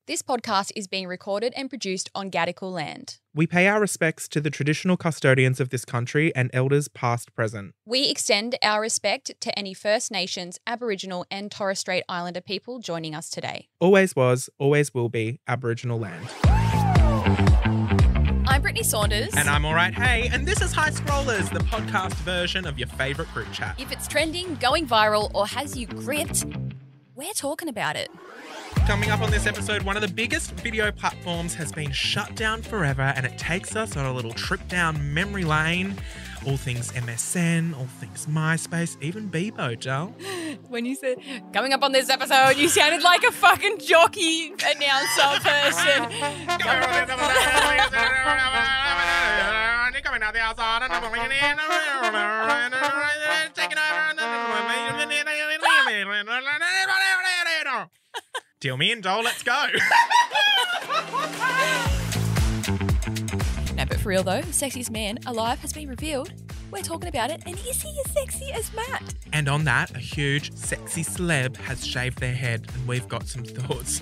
This podcast is being recorded and produced on Gadigal land. We pay our respects to the traditional custodians of this country and elders past, present. We extend our respect to any First Nations, Aboriginal and Torres Strait Islander people joining us today. Always was, always will be Aboriginal land. I'm Brittney Saunders. And I'm alright, hey, and this is High Scrollers, the podcast version of your favourite group chat. If it's trending, going viral or has you gripped, we're talking about it. Coming up on this episode, one of the biggest video platforms has been shut down forever, and it takes us on a little trip down memory lane. All things MSN, all things MySpace, even Bebo, Del. When you said, coming up on this episode, you sounded like a fucking jockey announcer person. Coming out the outside and deal me in, doll, let's go. No, but for real though, sexiest man alive has been revealed. We're talking about it, and is he as sexy as Matt? And on that, a huge, sexy celeb has shaved their head, and we've got some thoughts.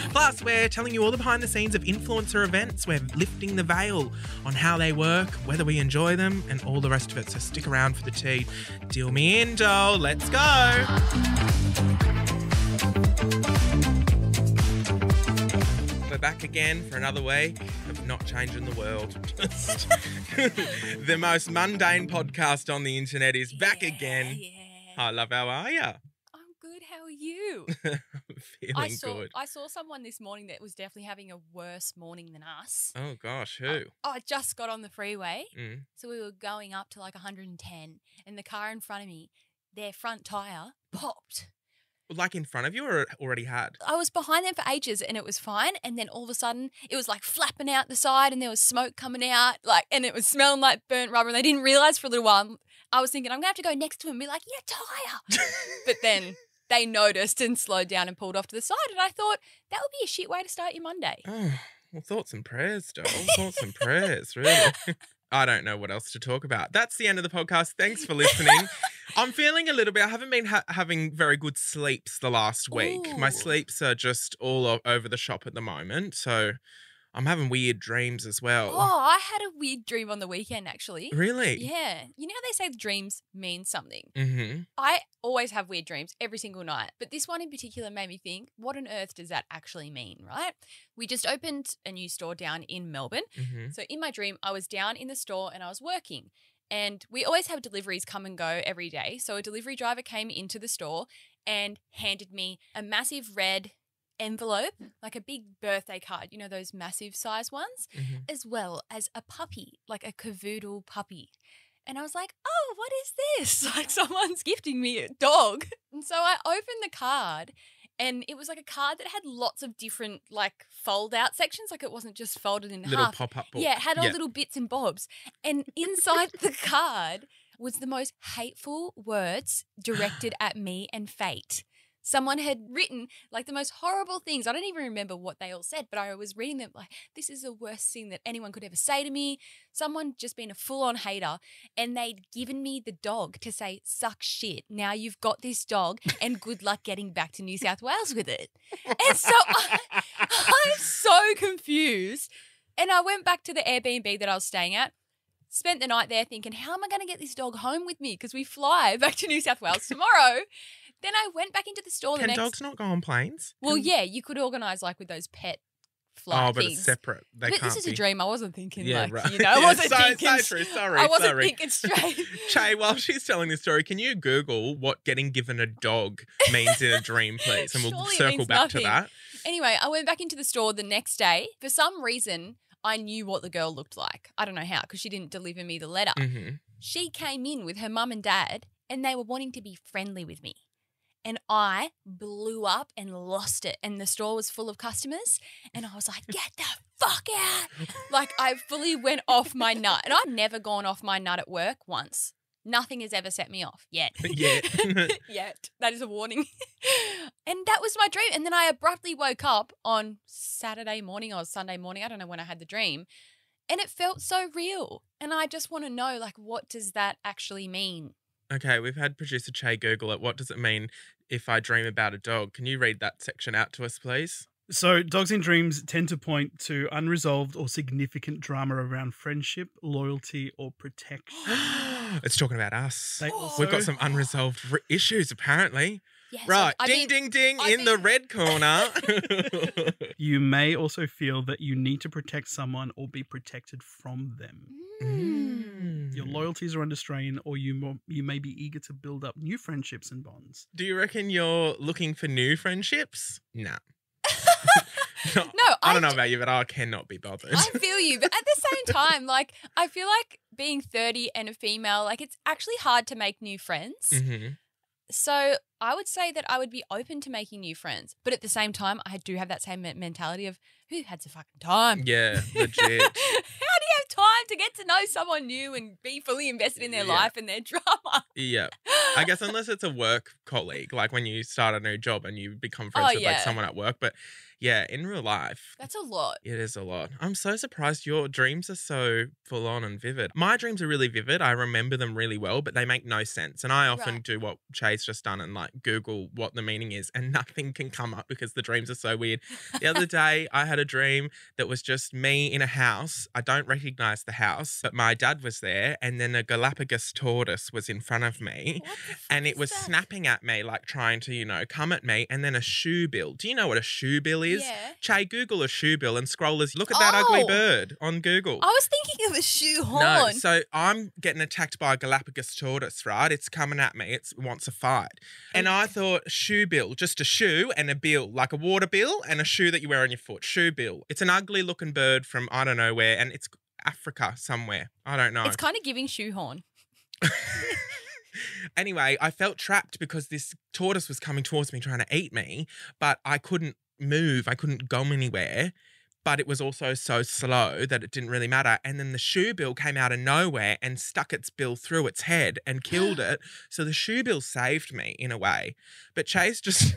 Plus, we're telling you all the behind the scenes of influencer events. We're lifting the veil on how they work, whether we enjoy them, and all the rest of it. So stick around for the tea. Deal me in, doll. Let's go. We're back again for another week of not changing the world. Just the most mundane podcast on the internet is back again. Yeah. Hi, love. How are you? I'm good. How are you? Feeling good. I saw someone this morning that was definitely having a worse morning than us. Oh gosh, who? I just got on the freeway, Mm. so we were going up to like 110, and the car in front of me, their front tyre popped. Like in front of you, or it already had? I was behind them for ages and it was fine, and then all of a sudden it was like flapping out the side and there was smoke coming out, and it was smelling like burnt rubber, and they didn't realise for a little while. I was thinking, I'm going to have to go next to him and be like, yeah, tyre. But then they noticed and slowed down and pulled off to the side, and I thought that would be a shit way to start your Monday. Oh, well, thoughts and prayers, doll. Thoughts and prayers, really. I don't know what else to talk about. That's the end of the podcast. Thanks for listening. I'm feeling a little bit, I haven't been having very good sleeps the last week. Ooh. My sleeps are just all over the shop at the moment. So I'm having weird dreams as well. Oh, I had a weird dream on the weekend, actually. Really? Yeah. You know how they say dreams mean something? Mm-hmm. I always have weird dreams every single night, but this one in particular made me think, what on earth does that actually mean, right? We just opened a new store down in Melbourne. Mm-hmm. So in my dream, I was down in the store and I was working. And we always have deliveries come and go every day. So a delivery driver came into the store and handed me a massive red envelope, like a big birthday card, you know, those massive size ones, Mm-hmm. as well as a puppy, like a cavoodle puppy. And I was like, oh, what is this? Like someone's gifting me a dog. And so I opened the card, and it was like a card that had lots of different like fold out sections. Like it wasn't just folded in Little half. pop-up book. Yeah, it had all little bits and bobs. And inside the card was the most hateful words directed at me and fate. Someone had written like the most horrible things. I don't even remember what they all said, but I was reading them like, this is the worst thing that anyone could ever say to me. Someone just been a full-on hater, and they'd given me the dog to say, suck shit. Now you've got this dog and good luck getting back to New South Wales with it. And so I'm so confused. And I went back to the Airbnb that I was staying at, spent the night there thinking, how am I going to get this dog home with me? Because we fly back to New South Wales tomorrow. Then I went back into the store Can dogs not go on planes? Well, yeah, you could organise like with those pet flight but things. it's separate. They But can't this is be. a dream. I wasn't thinking Yeah, like, right. you know, I wasn't thinking. So true. Sorry, I wasn't sorry. thinking straight. Chae, while she's telling this story, can you Google what getting given a dog means in a dream, please? And we'll Surely it circle means back to nothing. that. Anyway, I went back into the store the next day. For some reason, I knew what the girl looked like. I don't know how, because she didn't deliver me the letter. Mm-hmm. She came in with her mum and dad, and they were wanting to be friendly with me. And I blew up and lost it. And the store was full of customers. And I was like, get the fuck out. Like I fully went off my nut. And I've never gone off my nut at work once. Nothing has ever set me off yet. Yet. Yet. That is a warning. And that was my dream. And then I abruptly woke up on Saturday morning or Sunday morning. I don't know when I had the dream. And it felt so real. And I just want to know, like, what does that actually mean? Okay, we've had producer Chae Google it. What does it mean if I dream about a dog? Can you read that section out to us, please? So dogs in dreams tend to point to unresolved or significant drama around friendship, loyalty, or protection. It's talking about us. They We've got some unresolved issues, apparently. Yes, Right. I Ding, think- ding, ding I in the think- red corner. You may also feel that you need to protect someone or be protected from them. Your loyalties are under strain, or you may be eager to build up new friendships and bonds. Do you reckon you're looking for new friendships? Nah. No, No, I don't know about you, but I cannot be bothered. I feel you, but at the same time, like, I feel like being 30 and a female, like, it's actually hard to make new friends. Mm-hmm. So I would say that I would be open to making new friends. But at the same time, I do have that same mentality of who had the fucking time? Yeah, legit. How do you have time to get to know someone new and be fully invested in their Yeah. life and their drama? Yeah. I guess unless it's a work colleague, like when you start a new job and you become friends with like yeah. someone at work. But yeah, in real life, That's a lot. it is a lot. I'm so surprised your dreams are so full on and vivid. My dreams are really vivid. I remember them really well, but they make no sense. And I often Right. do what Chae's just done and like Google what the meaning is, and nothing can come up because the dreams are so weird. The other day, I had a dream that was just me in a house. I don't recognize the house, but my dad was there, and then a Galapagos tortoise was in front of me. What the fuck And is it was that? snapping at me, like trying to, come at me. And then a shoe bill. Do you know what a shoe bill is? Yeah. Chae, Google a shoe bill and scroll as look at that ugly Oh. bird on Google. I was thinking of a shoehorn. No, so I'm getting attacked by a Galapagos tortoise, right? It's coming at me. It wants a fight. And I thought shoe bill, just a shoe and a bill, like a water bill and a shoe that you wear on your foot. Shoe bill. It's an ugly looking bird from I don't know where, and it's Africa somewhere. I don't know. It's kind of giving shoehorn. Anyway, I felt trapped because this tortoise was coming towards me trying to eat me, but I couldn't move. I couldn't go anywhere. But it was also so slow that it didn't really matter. And then the shoe bill came out of nowhere and stuck its bill through its head and killed it. So the shoe bill saved me in a way. But Chae's just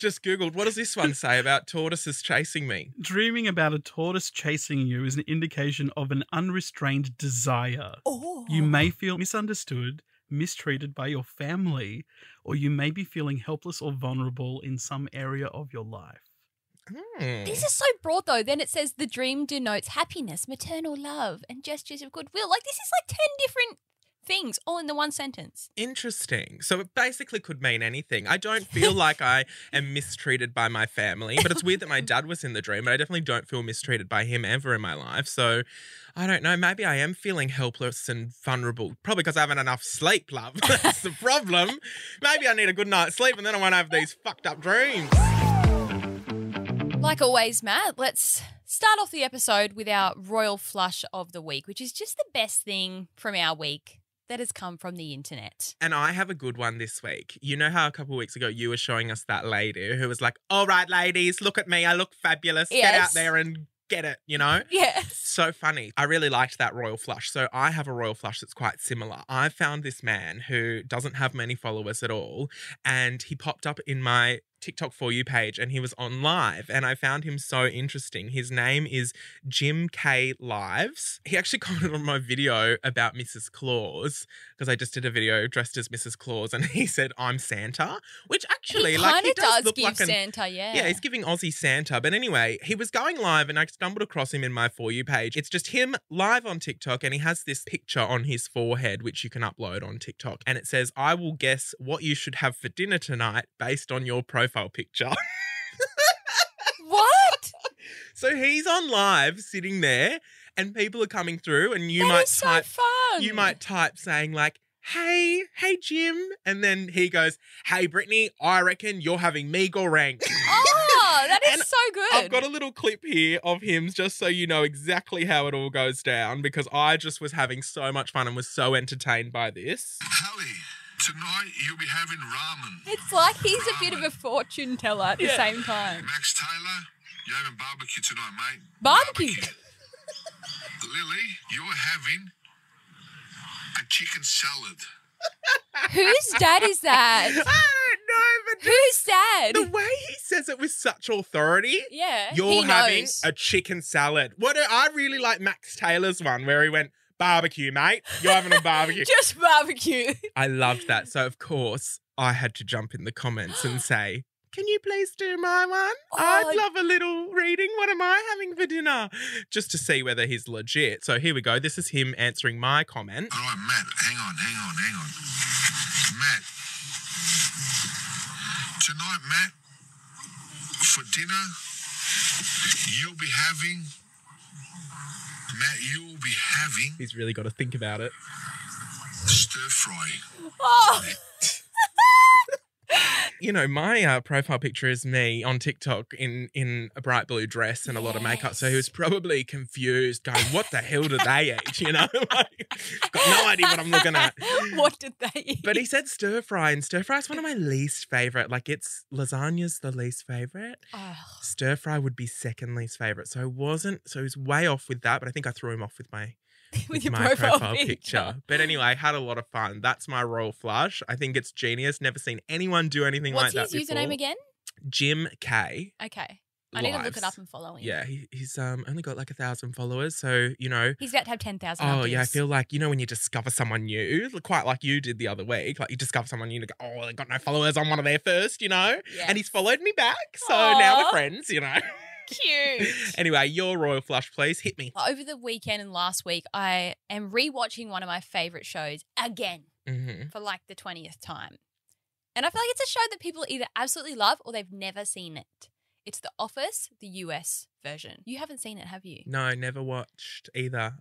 Googled, what does this one say about tortoises chasing me? Dreaming about a tortoise chasing you is an indication of an unrestrained desire. Oh. You may feel misunderstood, mistreated by your family, or you may be feeling helpless or vulnerable in some area of your life. This is so broad, though. Then it says the dream denotes happiness, maternal love, and gestures of goodwill. Like, this is like 10 different things all in the one sentence. Interesting. So it basically could mean anything. I don't feel like I am mistreated by my family, but it's weird that my dad was in the dream, but I definitely don't feel mistreated by him ever in my life. So I don't know. Maybe I am feeling helpless and vulnerable. Probably because I haven't enough sleep, love. That's the problem. Maybe I need a good night's sleep and then I won't have these fucked up dreams. Like always, Matt, let's start off the episode with our royal flush of the week, which is just the best thing from our week that has come from the internet. And I have a good one this week. You know how a couple of weeks ago you were showing us that lady who was like, all right, ladies, look at me. I look fabulous. Get Yes. out there and get it, you know? Yes. So funny. I really liked that royal flush. So I have a royal flush that's quite similar. I found this man who doesn't have many followers at all, and he popped up in my TikTok For You page and he was on live and I found him so interesting. His name is Jim K Lives. He actually commented on my video about Mrs. Claus because I just did a video dressed as Mrs. Claus and he said, I'm Santa, which actually He like kind he of does look give like Santa, yeah. Yeah, he's giving Aussie Santa. But anyway, he was going live and I stumbled across him in my For You page. It's just him live on TikTok and he has this picture on his forehead, which you can upload on TikTok. And it says, I will guess what you should have for dinner tonight based on your profile picture. What? So he's on live sitting there and people are coming through and you That might is so type fun. you might type saying like, hey Jim. And then he goes, hey Brittney, I reckon you're having me goreng. Oh, that is And so good. I've got a little clip here of him just so you know exactly how it all goes down because I just was having so much fun and was so entertained by this. Hallie, tonight you'll be having ramen. It's like he's a bit of a fortune teller at the Yeah. same time. Max Taylor, you're having barbecue tonight, mate. Barbecue. Lily, you're having a chicken salad. Whose dad is that? I don't know, but Whose dad? the way he says it with such authority. Yeah, You're he having knows. a chicken salad. I really like Max Taylor's one where he went, barbecue, mate. You're having a barbecue. Just barbecue. I loved that. So, of course, I had to jump in the comments and say, can you please do my one? Oh. I'd love a little reading. What am I having for dinner? Just to see whether he's legit. So here we go. This is him answering my comment. All right, Matt, hang on. Matt. Tonight, Matt, for dinner, you'll be having... He's really got to think about it. Stir fry. Oh. You know, my profile picture is me on TikTok in a bright blue dress and a lot of makeup. So he was probably confused, going, what the hell do they eat? You know, like, got no idea what I'm looking at. What did they eat? But he said stir fry, and stir fry is one of my least favourite. Like, it's lasagna's the least favourite. Oh. Stir fry would be second least favourite. So he was way off with that, but I think I threw him off with my with your my profile picture. But anyway, I had a lot of fun. That's my royal flush. I think it's genius. Never seen anyone do anything like that before. What's his username again? Jim Chae. Okay. I need to look it up and follow him. Yeah, he's only got like 1,000 followers. So, you know. He's about to have 10,000. Oh, yeah. I feel like, you know, when you discover someone new, quite like you did the other week, like you discover someone new and you go, oh, they got no followers. I'm one of their first, you know. Yes. And he's followed me back. So Aww. now we're friends, you know. Cute. Anyway, your royal flush, please. Hit me. Over the weekend and last week, I am rewatching one of my favourite shows again for like the 20th time. And I feel like it's a show that people either absolutely love or they've never seen it. It's The Office, the US version. You haven't seen it, have you? No, never watched either.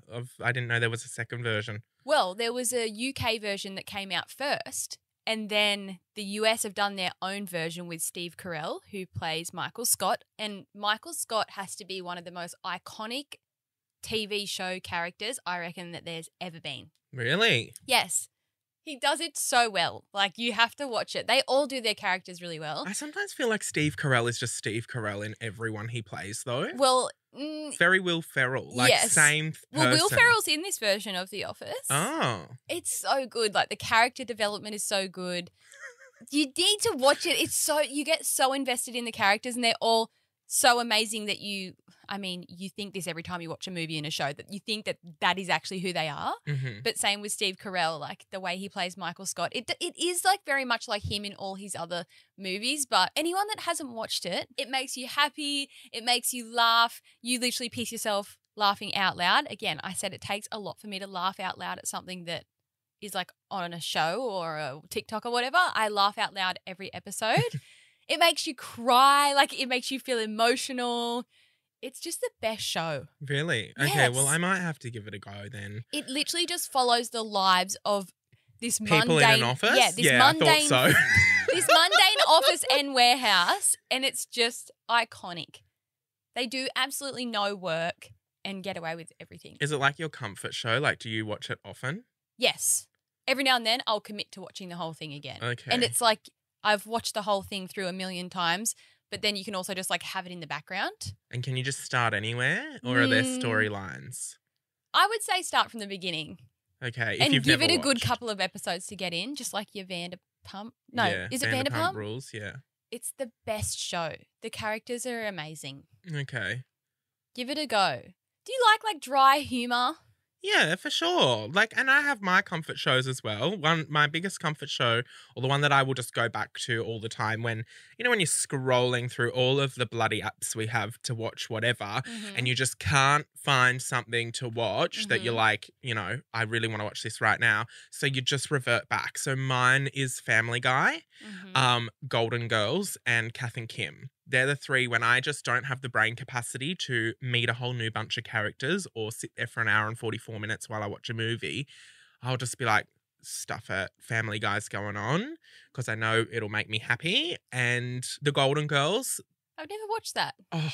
I didn't know there was a second version. Well, there was a UK version that came out first. And then the US have done their own version with Steve Carell, who plays Michael Scott. And Michael Scott has to be one of the most iconic TV show characters I reckon that there's ever been. Really? Yes. He does it so well. Like, you have to watch it. They all do their characters really well. I sometimes feel like Steve Carell is just Steve Carell in everyone he plays, though. Well, very Will Ferrell. Like, yes. same person. Well, Will Ferrell's in this version of The Office. Oh. It's so good. Like, the character development is so good. You need to watch it. You get so invested in the characters and they're all so amazing that you think this every time you watch a movie and a show, that you think that is actually who they are. Mm-hmm. But same with Steve Carell, like the way he plays Michael Scott. It is like very much like him in all his other movies, but anyone that hasn't watched it, it makes you happy. It makes you laugh. You literally piece yourself laughing out loud. Again, I said it takes a lot for me to laugh out loud at something that is like on a show or a TikTok or whatever. I laugh out loud every episode. It makes you cry. Like, it makes you feel emotional. It's just the best show. Really? Okay, Yes. well, I might have to give it a go then. It literally just follows the lives of this People mundane... in an office? Yeah, this I mundane... thought so. this mundane office and warehouse, and it's just iconic. They do absolutely no work and get away with everything. Is it like your comfort show? Like, do you watch it often? Yes. Every now and then, I'll commit to watching the whole thing again. Okay. And it's like I've watched the whole thing through a million times, but then you can also just like have it in the background. And can you just start anywhere, or are there storylines? I would say start from the beginning. Okay, if And you've give never it a good watched. couple of episodes to get in, just like your Vanderpump. No, Yeah, is it Vanderpump Vanderpump? Rules, yeah. It's the best show. The characters are amazing. Okay. Give it a go. Do you like dry humour? Yeah, for sure. Like, and I have my comfort shows as well. My biggest comfort show, or the one that I will just go back to all the time when, you know, when you're scrolling through all of the bloody apps we have to watch whatever, and you just can't find something to watch that you're like, you know, I really want to watch this right now. So you just revert back. So mine is Family Guy, Golden Girls, and Kath and Kim. They're the three when I just don't have the brain capacity to meet a whole new bunch of characters or sit there for an hour and 44 minutes while I watch a movie. I'll just be like, stuff it, Family Guy's going on because I know it'll make me happy. And the Golden Girls. I've never watched that. Oh,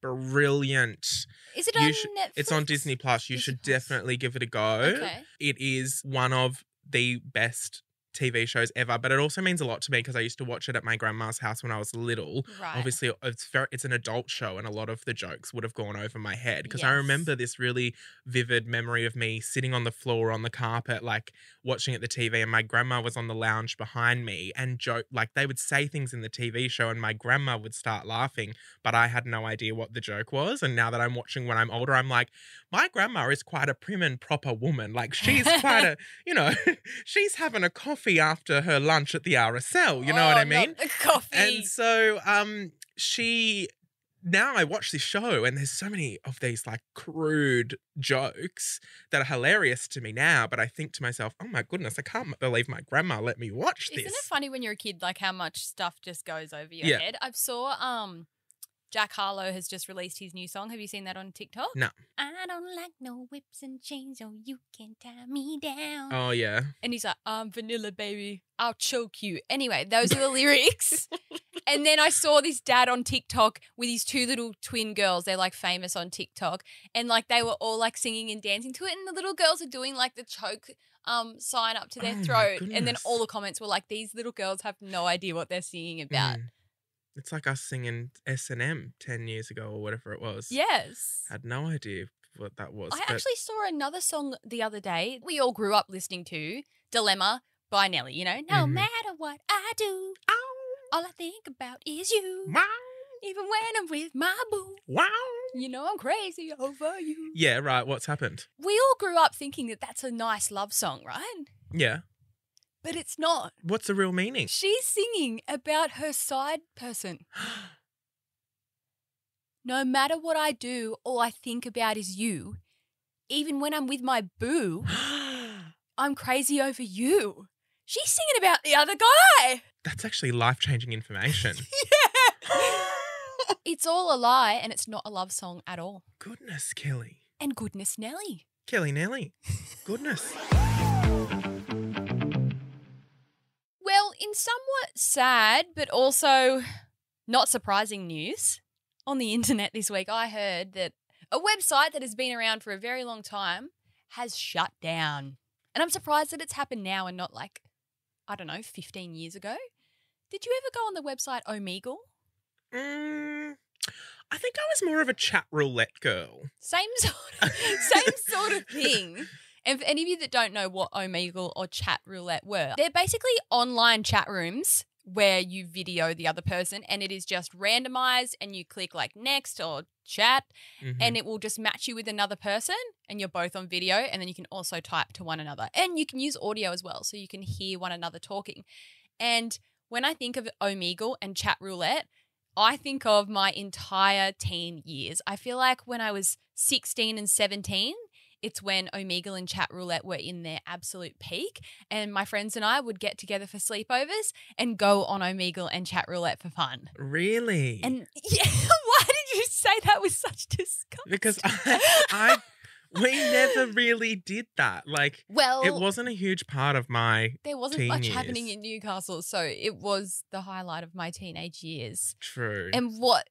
brilliant. Is it on Netflix? It's on Disney Plus. You should definitely give it a go. Okay. It is one of the best TV shows ever, but it also means a lot to me because I used to watch it at my grandma's house when I was little. Right. Obviously, it's an adult show, and a lot of the jokes would have gone over my head because I Yes. remember this really vivid memory of me sitting on the floor on the carpet, like watching at the TV, and my grandma was on the lounge behind me, and they would say things in the TV show, and my grandma would start laughing, but I had no idea what the joke was. And now that I'm watching when I'm older, I'm like, my grandma is quite a prim and proper woman. Like, she's quite a, you know, she's having a coffee coffee after her lunch at the RSL. You know what I mean? Not the coffee. And so now I watch this show and there's so many of these like crude jokes that are hilarious to me now. But I think to myself, oh my goodness, I can't believe my grandma let me watch this. Isn't it funny when you're a kid, like how much stuff just goes over your head? I saw Jack Harlow has just released his new song. Have you seen that on TikTok? No. I don't like no whips and chains, so you can tie me down. Oh, yeah. And he's like, I'm vanilla, baby. I'll choke you. Anyway, those are the lyrics. And then I saw this dad on TikTok with his two little twin girls. They're like famous on TikTok. And like they were all like singing and dancing to it. And the little girls are doing like the choke sign up to their throat. And then all the comments were like, these little girls have no idea what they're singing about. It's like us singing S&M 10 years ago or whatever it was. Yes. Had no idea what that was. I actually saw another song the other day we all grew up listening to, Dilemma by Nelly, you know. No matter what I do, all I think about is you. Wow. Even when I'm with my boo. Wow. You know I'm crazy over you. Yeah, right. What's happened? We all grew up thinking that that's a nice love song, right? Yeah. But it's not. What's the real meaning? She's singing about her side person. No matter what I do, all I think about is you. Even when I'm with my boo, I'm crazy over you. She's singing about the other guy. That's actually life-changing information. Yeah. It's all a lie and it's not a love song at all. Goodness, Kelly. And goodness, Nelly. Kelly Nelly. Goodness. Well, in somewhat sad but also not surprising news, on the internet this week I heard that a website that has been around for a very long time has shut down. And I'm surprised that it's happened now and not like, I don't know, 15 years ago. Did you ever go on the website Omegle? I think I was more of a chat roulette girl. Same sort of thing. And for any of you that don't know what Omegle or chat roulette were, they're basically online chat rooms where you video the other person and it is just randomized and you click like next or chat and it will just match you with another person and you're both on video and then you can also type to one another. And you can use audio as well so you can hear one another talking. And when I think of Omegle and chat roulette, I think of my entire teen years. I feel like when I was 16 and 17, it's when Omegle and chat roulette were in their absolute peak, and my friends and I would get together for sleepovers and go on Omegle and chat roulette for fun. Really? And yeah, why did you say that with such disgust? Because we never really did that. Like, well, it wasn't a huge part of my there wasn't teen much years. happening in Newcastle, so it was the highlight of my teenage years. True. And what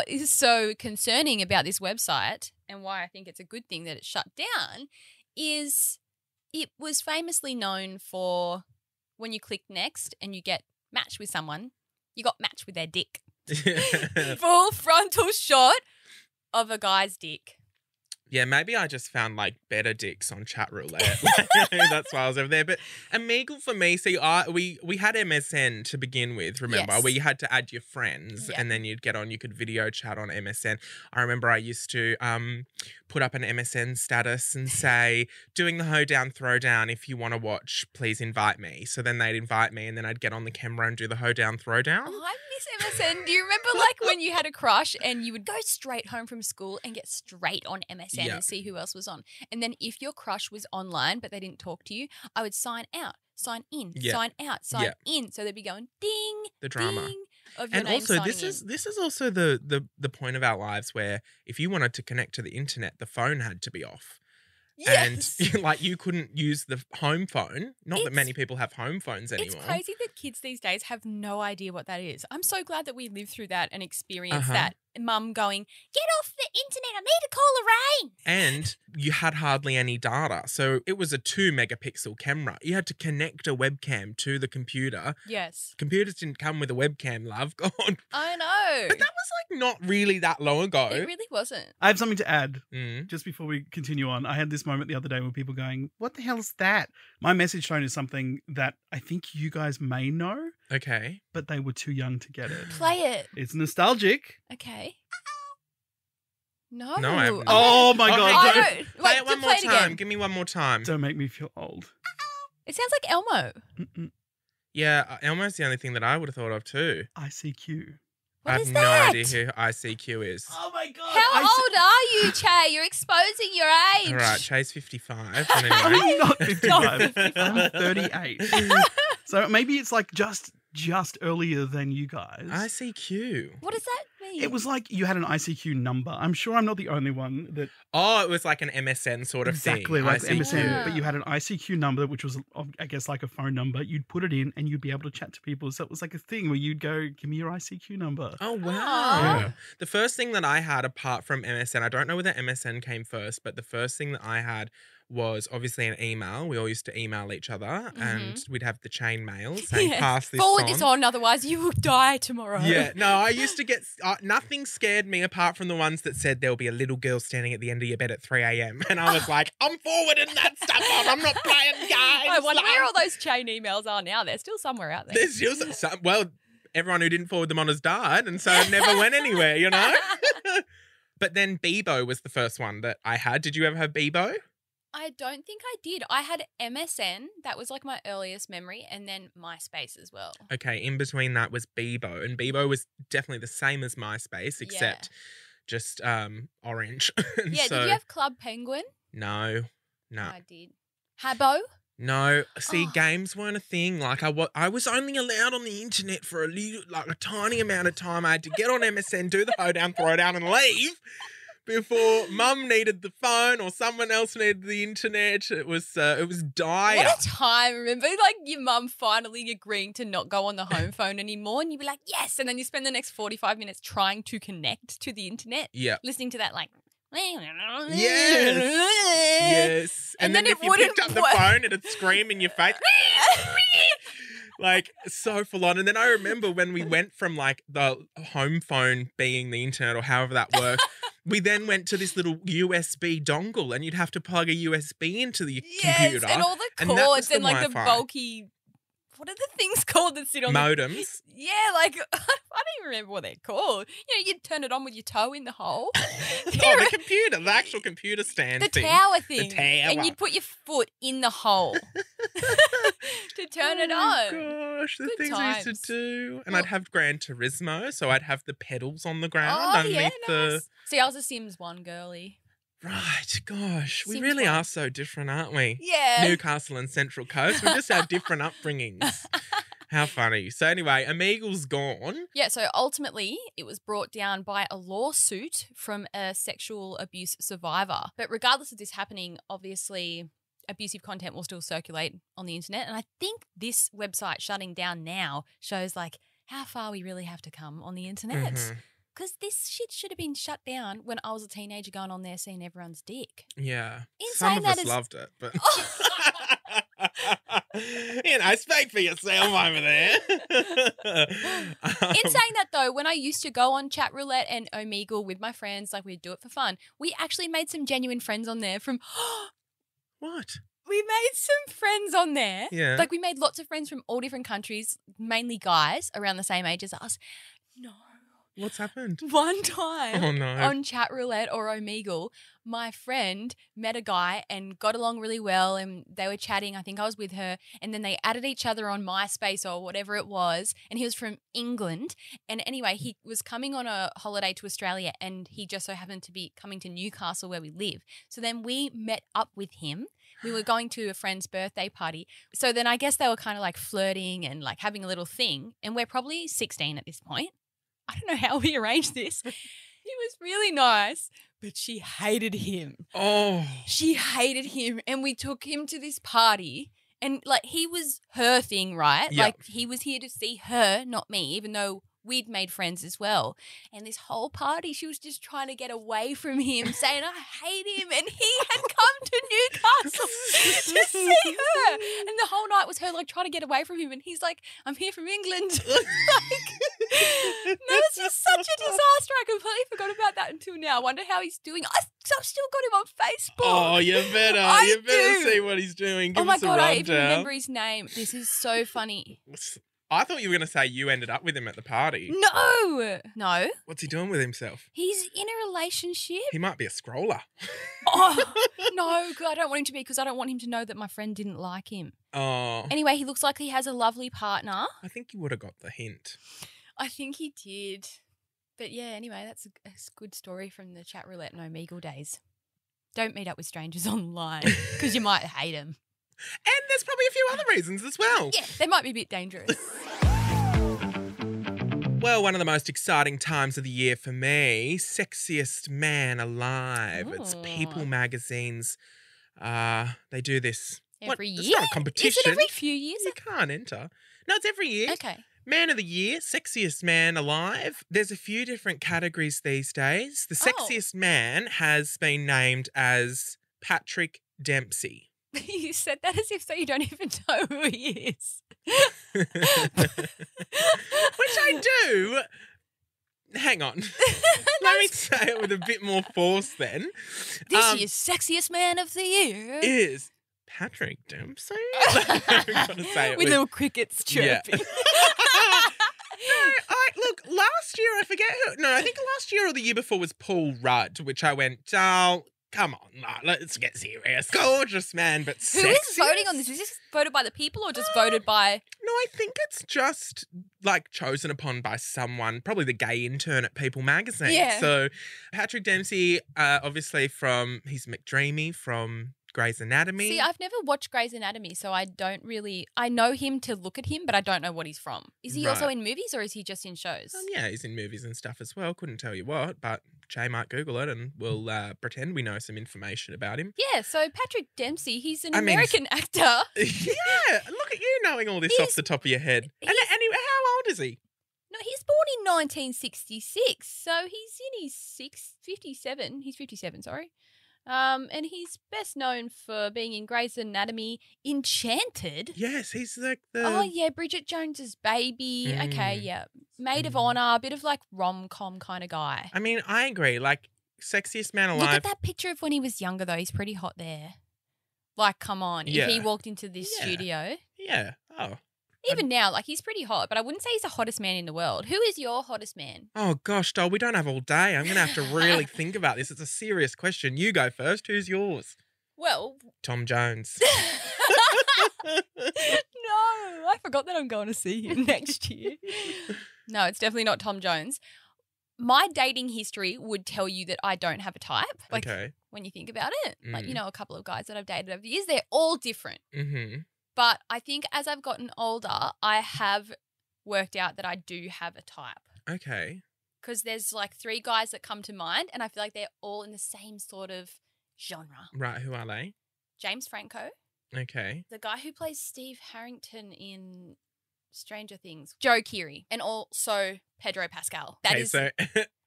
is so concerning about this website and why I think it's a good thing that it shut down is it was famously known for when you click next and you get matched with someone, you got matched with their dick. Full frontal shot of a guy's dick. Yeah, maybe I just found like better dicks on chat roulette. That's why I was over there. But Omegle for me, see, we had MSN to begin with, remember, Yes. where you had to add your friends Yeah. and then you'd get on, you could video chat on MSN. I remember I used to put up an MSN status and say, doing the hoedown throwdown, if you want to watch, please invite me. So then they'd invite me and then I'd get on the camera and do the hoedown throwdown. Oh, I miss MSN. Do you remember like when you had a crush and you would go straight home from school and get straight on MSN Yeah. and see who else was on? And then if your crush was online but they didn't talk to you, I would sign out, sign in, Yeah. sign out, sign Yeah. in. So they'd be going ding, The drama. ding of your And name also, signing this is also the point of our lives where if you wanted to connect to the internet, the phone had to be off. Yes. And like you couldn't use the home phone. Not that It's- many people have home phones anymore. It's crazy that kids these days have no idea what that is. I'm so glad that we lived through that and experienced Uh-huh. that. Mum going, get off the internet, I need to call Lorraine. And you had hardly any data. So it was a 2 megapixel camera. You had to connect a webcam to the computer. Yes. Computers didn't come with a webcam, love. God. I know. But that was like not really that long ago. It really wasn't. I have something to add. Mm. Just before we continue on, I had this moment the other day where people going, what the hell is that? My message tone is something that I think you guys may know, Okay. but they were too young to get it. Play it. It's nostalgic. Okay. No. No, I haven't. Oh my Okay, God. I Don't, don't. Play Wait, it one to more play it time. again. Give me one more time. don't make me feel old. It sounds like Elmo. Mm-mm. Yeah, Elmo's the only thing that I would have thought of too. ICQ. What I is have that? no idea who ICQ is. Oh my god! How old are you, Chae? You're exposing your age. All right, Chae's 55. But anyway. I'm not 55. 55. I'm 38. So maybe it's like just earlier than you guys. ICQ. What does that mean? It was like you had an ICQ number. I'm sure I'm not the only one that Oh, it was like an MSN sort of exactly thing. like ICQ. MSN, but you had an ICQ number, which was, I guess, like a phone number. You'd put it in, and you'd be able to chat to people. So it was like a thing where you'd go, "Give me your ICQ number." Oh, wow. Aw. The first thing that I had apart from MSN, I don't know whether MSN came first, but the first thing that I had was obviously an email. We all used to email each other and we'd have the chain mail saying, Yes. pass this Forward on. this on, otherwise you will die tomorrow. Yeah, no, I used to get, nothing scared me apart from the ones that said there'll be a little girl standing at the end of your bed at 3 a.m. And I was like, I'm forwarding that stuff on. I'm not playing games. I wonder where all those chain emails are now. They're still somewhere out there. There's just some, well, everyone who didn't forward them on has died, and so it never went anywhere, you know? But then Bebo was the first one that I had. Did you ever have Bebo? I don't think I did. I had MSN. That was like my earliest memory. And then MySpace as well. Okay, in between that was Bebo, and Bebo was definitely the same as MySpace, except just orange. And Yeah, so, did you have Club Penguin? No. I did. Habbo? No, see, Oh. games weren't a thing. Like I was only allowed on the internet for a tiny amount of time. I had to get on MSN, do the hoedown, throw down, and leave before Mum needed the phone or someone else needed the internet. It was dire. What a time. Remember, like, your mum finally agreeing to not go on the home phone anymore, and you'd be like, yes, and then you spend the next 45 minutes trying to connect to the internet, Yeah. listening to that, like, Yes. And then it if you picked up wouldn't the work. phone, it'd scream in your face. Like, so full on. And then I remember when we went from like the home phone being the internet or however that worked, we then went to this little USB dongle, and you'd have to plug a USB into the Yes, computer. and all the and that was cords the and like the Wi-Fi. bulky, what are the things called that sit on Modems. the... Yeah, like, I don't even remember what they're called. You know, you'd turn it on with your toe in the hole. Oh, the computer, the actual computer stand The thing. tower thing. tower. And you'd put your foot in the hole to turn it Oh on. my gosh, the Good things we times. used to do. And Well- I'd have Gran Turismo, so I'd have the pedals on the ground Oh, underneath yeah, the... nice. See, I was a Sims 1 girly. Right, gosh, we Sims really 1. are so different, aren't we? Yeah. Newcastle and Central Coast, we just have different upbringings. How funny. So anyway, Omeagle's gone. Yeah, so ultimately it was brought down by a lawsuit from a sexual abuse survivor. But regardless of this happening, obviously abusive content will still circulate on the internet. And I think this website shutting down now shows like how far we really have to come on the internet. Mhm. Because this shit should have been shut down when I was a teenager going on there seeing everyone's dick. Yeah. In Some saying of that us is- loved it, but... You know, speak for yourself over there. In saying that though, when I used to go on Chat Roulette and Omegle with my friends, like we'd do it for fun, we actually made some genuine friends on there from... What? We made some friends on there. Yeah. Like we made lots of friends from all different countries, mainly guys around the same age as us. No. What's happened? One time Oh, no. on Chat Roulette or Omegle, my friend met a guy and got along really well, and they were chatting. I think I was with her, and then they added each other on MySpace or whatever it was, and he was from England. And anyway, he was coming on a holiday to Australia, and he just so happened to be coming to Newcastle where we live. So then we met up with him. We were going to a friend's birthday party. So then I guess they were kind of like flirting and like having a little thing, and we're probably 16 at this point. I don't know how we arranged this. He was really nice, but she hated him. Oh. She hated him, and we took him to this party, and like he was her thing, right? Yep. Like he was here to see her, not me, even though we'd made friends as well. And this whole party, she was just trying to get away from him, saying, I hate him. And he had come to Newcastle to see her. And the whole night was her like trying to get away from him. And he's like, I'm here from England. That was just such a disaster. I completely forgot about that until now. I wonder how he's doing. I've still got him on Facebook. Oh, you better. I You better do. see what he's doing. Give Oh my us a God, I even rundown. remember his name. This is so funny. I thought you were going to say you ended up with him at the party. No. What's he doing with himself? He's in a relationship. He might be a scroller. Oh, no, I don't want him to be because I don't want him to know that my friend didn't like him. Oh. Anyway, he looks like he has a lovely partner. I think you would have got the hint. I think he did. But yeah, anyway, that's a good story from the chat roulette no Meagle days. Don't meet up with strangers online because you might hate them. And there's probably a few other reasons as well. Yeah, they might be a bit dangerous. Well, one of the most exciting times of the year for me, Sexiest Man Alive. It's People magazine's, they do this. Every year? It's not a competition. Is it every few years? You can't enter. No, it's every year. Okay. Man of the Year, Sexiest Man Alive. There's a few different categories these days. The sexiest man has been named as Patrick Dempsey. You said that as if so you don't even know who he is. Which I do. Hang on. Let me say it with a bit more force then. This year's Sexiest Man of the Year is Patrick Dempsey. Gotta say it with little crickets chirping. Look, last year, I forget who. No, I think last year or the year before was Paul Rudd, which I went, oh, come on, let's get serious. Gorgeous man, but Who is voting on this? Is this voted by the people or just voted by? No, I think it's just like chosen upon by someone, probably the gay intern at People magazine. Yeah. So Patrick Dempsey, obviously he's McDreamy from Grey's Anatomy. See, I've never watched Grey's Anatomy, so I know him to look at him, but I don't know what he's from. Is he also in movies or is he just in shows? Yeah, he's in movies and stuff as well. Couldn't tell you what, but Chae might Google it and we'll pretend we know some information about him. Yeah, so Patrick Dempsey, he's an American actor. Yeah, look at you knowing all this off the top of your head. And how old is he? No, he's born in 1966, so he's in his 57. He's 57, sorry. And he's best known for being in Grey's Anatomy, Enchanted. Yes, he's like the... Oh, yeah, Bridget Jones's baby. Okay, yeah. Maid of Honor, a bit of like rom-com kind of guy. I mean, I agree. Like, Sexiest Man Alive... Look at that picture of when he was younger, though. He's pretty hot there. Like, come on. Yeah. If he walked into this studio. Yeah. Oh. Even now, like, he's pretty hot, but I wouldn't say he's the hottest man in the world. Who is your hottest man? Oh, gosh, doll, we don't have all day. I'm going to have to really think about this. It's a serious question. You go first. Who's yours? Well... Tom Jones. No, I forgot that I'm going to see him next year. No, it's definitely not Tom Jones. My dating history would tell you that I don't have a type. Like, when you think about it. Like, you know, a couple of guys that I've dated over the years, they're all different. Mm-hmm. But I think as I've gotten older, I have worked out that I do have a type. Okay. Because there's like 3 guys that come to mind and I feel like they're all in the same sort of genre. Right, who are they? James Franco. Okay. The guy who plays Steve Harrington in Stranger Things. Joe Keery. And also Pedro Pascal. So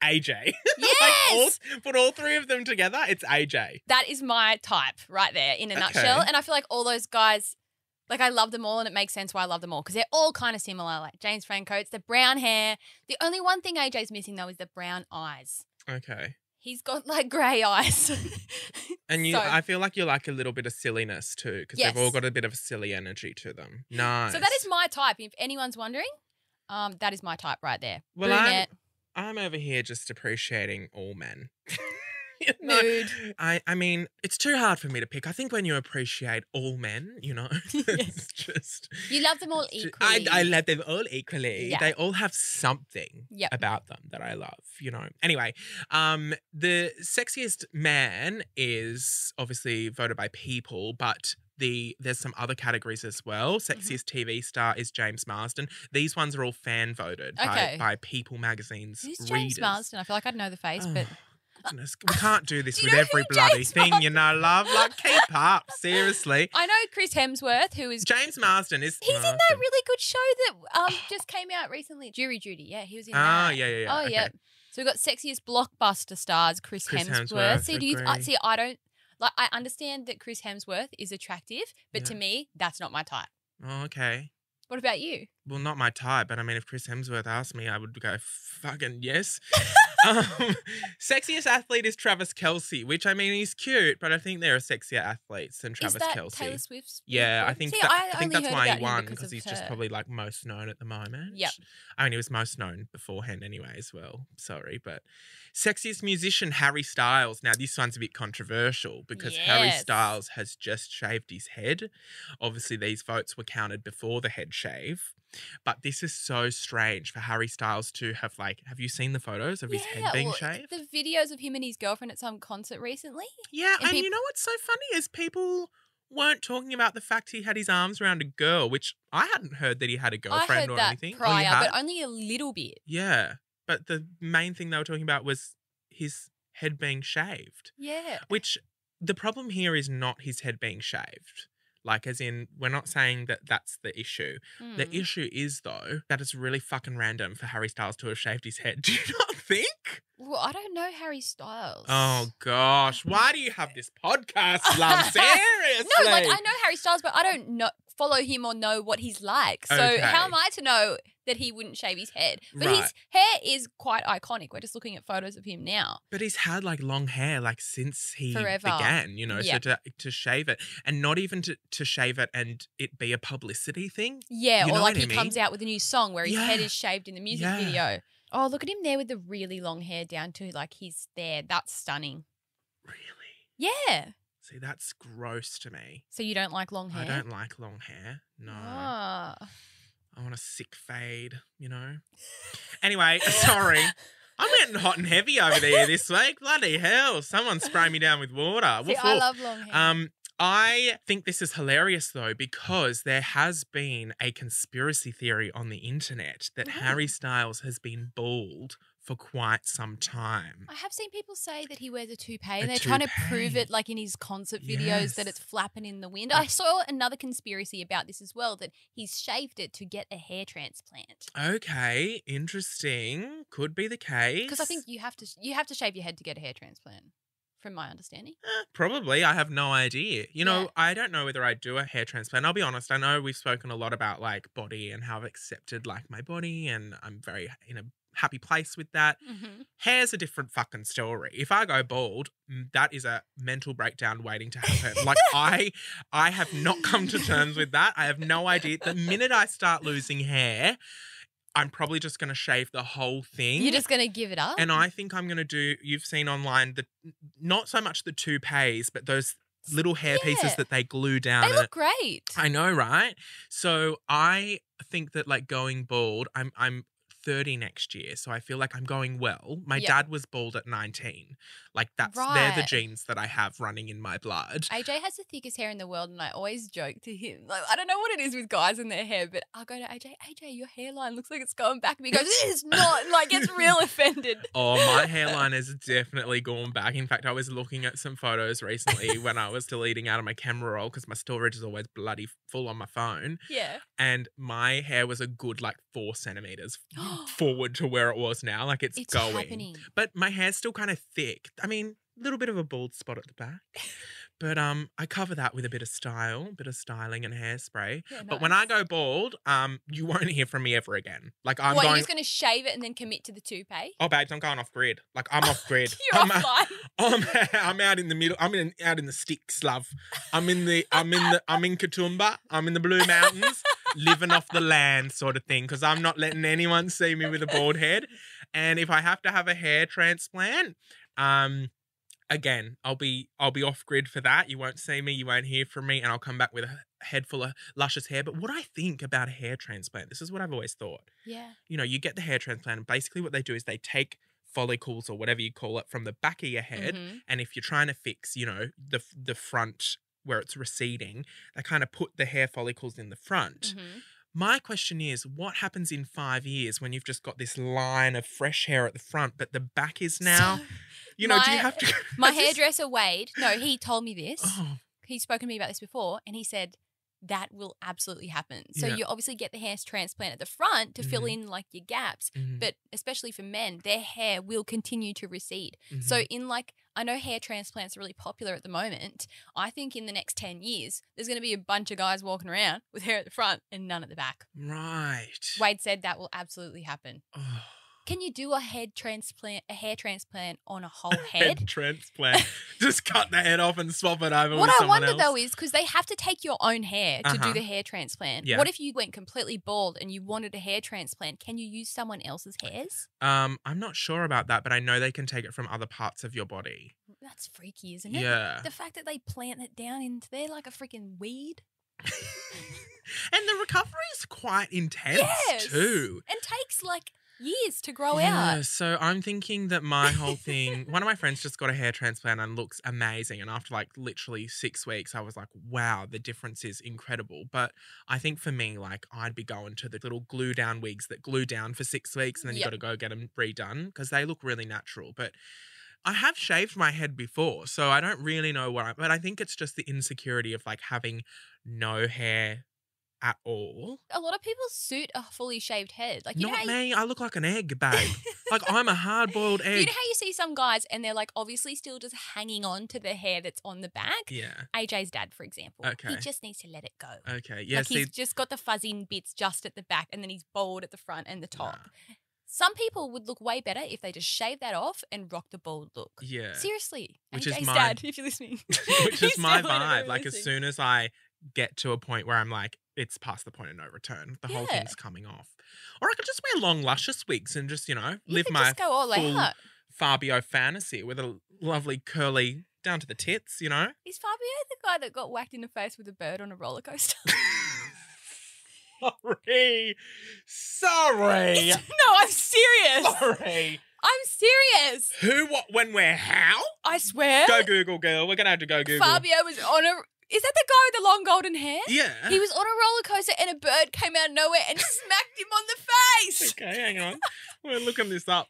AJ. Yes! Put all 3 of them together, it's AJ. That is my type right there in a nutshell. And I feel like all those guys... Like, I love them all, and it makes sense why I love them all because they're all kind of similar. Like, James Franco, it's the brown hair. The only one thing AJ's missing, though, is the brown eyes. Okay. He's got, like, grey eyes. And I feel like you like a little bit of silliness, too, because they've all got a bit of a silly energy to them. Nice. So that is my type. If anyone's wondering, that is my type right there. Well, brunette. I'm over here just appreciating all men. Mood. I mean, it's too hard for me to pick. I think when you appreciate all men, you know, it's just... You love them all equally. I love them all equally. Yeah. They all have something about them that I love, you know. Anyway, the sexiest man is obviously voted by people, but there's some other categories as well. Sexiest TV star is James Marsden. These ones are all fan voted by People magazine's Who's readers. James Marsden? I feel like I'd know the face, but... Goodness, we can't do this Do with you know every who bloody James thing, Marsden you know, love. Like, keep up, seriously. I know Chris Hemsworth, who is... James Marsden is... He's in that really good show that just came out recently. Jury Duty, yeah, he was in that. Oh, yeah. Oh, okay. yeah. So we've got sexiest blockbuster stars, Chris Hemsworth. See, I don't... Like, I understand that Chris Hemsworth is attractive, but to me, that's not my type. Oh, okay. What about you? well, not my type, but I mean, if Chris Hemsworth asked me, I would go, fucking yes. Sexiest athlete is Travis Kelce, which I mean, he's cute, but I think there are sexier athletes than Travis Is that Kelce. Taylor Swift's? Yeah, I boyfriend? think See, I think only that's heard why about he him won, because because he's of just her. probably like most known at the moment. Yep. I mean, he was most known beforehand anyway as well. Sorry, but sexiest musician, Harry Styles. Now, this one's a bit controversial because Harry Yes. Styles has just shaved his head. Obviously, these votes were counted before the head shave. But this is so strange for Harry Styles to have have you seen the photos of his head being shaved? The videos of him and his girlfriend at some concert recently. Yeah, and and you know what's so funny is people weren't talking about the fact he had his arms around a girl, which I hadn't heard that he had a I girlfriend heard or that anything. prior, had? but only a little bit. Yeah, but the main thing they were talking about was his head being shaved, Yeah. which the problem here is not his head being shaved. Like, as in, we're not saying that that's the issue. The issue is, though, that it's really fucking random for Harry Styles to have shaved his head. Do you not think? Well, I don't know Harry Styles. Oh, gosh. Why do you have this podcast, love? Seriously. No, I know Harry Styles, but I don't follow him or know what he's like. So Okay. how am I to know that he wouldn't shave his head? But Right. his hair is quite iconic. We're just looking at photos of him now. But he's had long hair since he Forever. began, Yeah. so to shave it, and not even to shave it and it be a publicity thing. Yeah, You or know like what I he mean? comes out with a new song where his Yeah. head is shaved in the music Yeah. video. Oh, look at him there with the really long hair down to his there. That's stunning. Really? Yeah. See, that's gross to me. So you don't like long hair? I don't like long hair. No. Ah. I want a sick fade, Anyway, sorry. I'm getting hot and heavy over there this week. Bloody hell. Someone spray me down with water. See, Woof, I woof. love long hair. I think this is hilarious, though, because there has been a conspiracy theory on the internet that Harry Styles has been bald for quite some time. I have seen people say that he wears a toupee, and A they're trying to toupee. prove it in his concert videos Yes. that it's flapping in the wind. I saw another conspiracy about this as well, that he's shaved it to get a hair transplant. Okay, interesting. Could be the case. Because I think you have to shave your head to get a hair transplant, from my understanding. Probably. I have no idea. Yeah. I don't know whether I do a hair transplant. I'll be honest. I know we've spoken a lot about body and how I've accepted my body, and I'm very in a happy place with that. Mm-hmm. Hair's a different fucking story. If I go bald, that is a mental breakdown waiting to happen. I have not come to terms with that. I have no idea. The minute I start losing hair, I'm probably just going to shave the whole thing. You're just going to give it up? And I think I'm going to do, you've seen online, not so much the toupees, but those little hair pieces that they glue down. They look great. I know, right? So I think that going bald, I'm 30 next year, so I feel like I'm going well. My dad was bald at 19. They're the Right. genes that I have running in my blood. AJ has the thickest hair in the world, and I always joke to him. I don't know what it is with guys and their hair, but I'll go to AJ, your hairline looks like it's going back. And he goes, it's not. Gets real offended. Oh, my hairline has definitely gone back. In fact, I was looking at some photos recently when I was deleting out of my camera roll because my storage is always bloody full on my phone. Yeah. And my hair was a good 4 centimeters forward to where it was now. It's going. happening. But my hair's still kind of thick. I mean, a little bit of a bald spot at the back. But I cover that with a bit of styling and hairspray. Yeah, But when I nice. go bald, you won't hear from me ever again. I'm What, going. you're just going to shave it and then commit to the toupee? Oh, babes, I'm going off grid. I'm off grid. You're I'm, offline. I'm out in the middle. Out in the sticks, love. I'm in Katoomba. I'm in the Blue Mountains, living off the land, sort of thing. Because I'm not letting anyone see me with a bald head. And if I have to have a hair transplant, again, I'll be off grid for that. You won't see me. You won't hear from me, and I'll come back with a head full of luscious hair. But what I think about a hair transplant, this is what I've always thought. Yeah. You get the hair transplant, and basically what they do is they take follicles or whatever you call it from the back of your head, Mhm. and if you're trying to fix, the front where it's receding, they kind of put the hair follicles in the front. Mhm. My question is, what happens in 5 years when you've just got this line of fresh hair at the front, but the back is now, So, do you my- have to? My Is this- hairdresser, Wade, no, he told me this. Oh, He's spoken to me about this before, and he said that will absolutely happen. So Yeah. you obviously get the hair transplant at the front to fill in your gaps, mhm, but especially for men, their hair will continue to recede. mhm. So in I know hair transplants are really popular at the moment. I think in the next 10 years, there's going to be a bunch of guys walking around with hair at the front and none at the back. Right. Wade said that will absolutely happen. Oh. Can you do a hair transplant on a whole head? Head transplant. Just cut the head off and swap it over What with I someone wonder else. though is because they have to take your own hair to do the hair transplant. Yeah. What if you went completely bald and you wanted a hair transplant? Can you use someone else's hairs? I'm not sure about that, but I know they can take it from other parts of your body. That's freaky, isn't it? Yeah. The fact that they plant it down into there like a freaking weed. And the recovery is quite intense too. And takes like years to grow Yeah, out. so I'm thinking that my whole thing, one of my friends just got a hair transplant and looks amazing. And after like literally 6 weeks, I was like, wow, the difference is incredible. But I think for me, like I'd be going to the little glue down wigs that glue down for 6 weeks and then you got to go get them redone because they look really natural. But I have shaved my head before, so I don't really know but I think it's just the insecurity of like having no hair at all. A lot of people suit a fully shaved head. Like you know Not how me. I look like an egg, babe. Like I'm a hard-boiled egg. You know how you see some guys and they're like obviously still just hanging on to the hair that's on the back? Yeah. AJ's dad, for example. Okay. He just needs to let it go. Okay. Yeah. Like he's just got the fuzzy bits just at the back and then he's bald at the front and the top. Nah. Some people would look way better if they just shave that off and rock the bald look. Yeah. Seriously. Which AJ's is my dad, if you're listening. which is my He's definitely vibe. Like as listening. soon as I get to a point where I'm like, it's past the point of no return. The whole Yeah. thing's coming off. Or I could just wear long, luscious wigs and just, You live could my just go all full out. Fabio fantasy with a lovely curly down to the tits, Is Fabio the guy that got whacked in the face with a bird on a roller coaster? Sorry. No, I'm serious. Sorry. I'm serious. Who, what, when, where, how? I swear. Go Google, girl. We're going to have to go Google. Fabio was on a... Is that the guy with the long golden hair? Yeah. He was on a roller coaster and a bird came out of nowhere and smacked him on the face. Okay, hang on. We're looking this up.